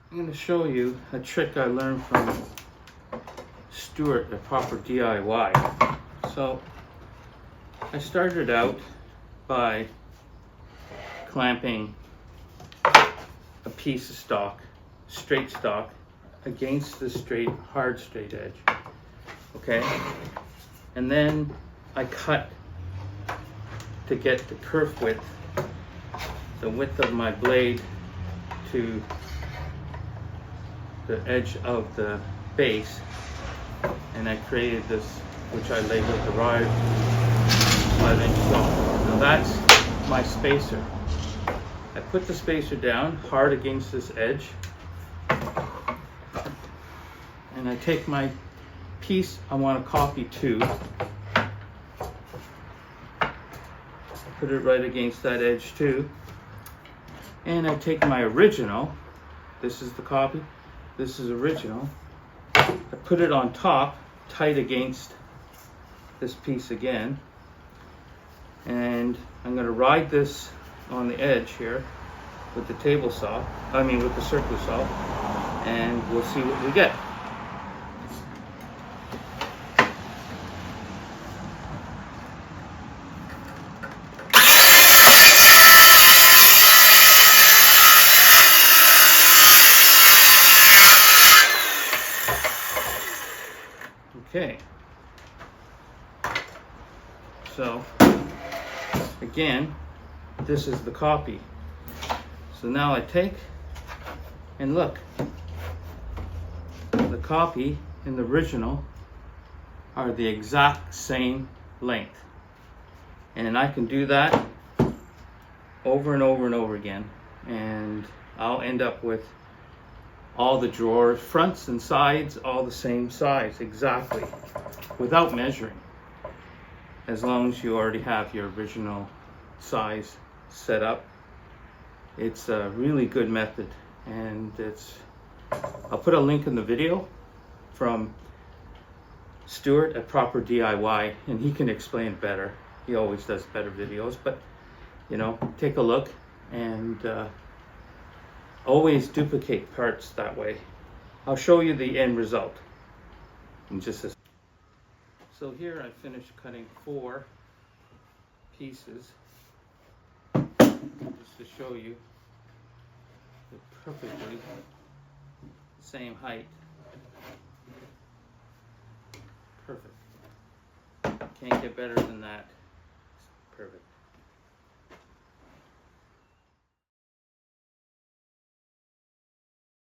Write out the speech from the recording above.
I'm going to show you a trick I learned from Stuart at Proper DIY. So I started out by clamping a piece of stock, straight stock, against the hard straight edge. Okay, and then I cut to get the kerf width, the width of my blade to the edge of the base, and I created this, which I labeled the ride 5-inch long. Now that's my spacer. I put the spacer down hard against this edge, and I take my piece I want to copy to, put it right against that edge too, and I take my original, this is the copy, this is original, I put it on top, tight against this piece again, and I'm going to ride this on the edge here with the table saw, with the circular saw, and we'll see what we get. Okay, so again, this is the copy. So now I take and look, the copy and the original are the exact same length, and I can do that over and over and over again, and I'll end up with all the drawers, fronts and sides, all the same size exactly, without measuring, as long as you already have your original size set up. It's a really good method, and I'll put a link in the video from Stuart at Proper DIY, and he can explain it better. He always does better videos, but take a look, and always duplicate parts that way. I'll show you the end result in just a second. So here I finished cutting 4 pieces, just to show you they're perfectly the same height. Perfect. Can't get better than that. Perfect.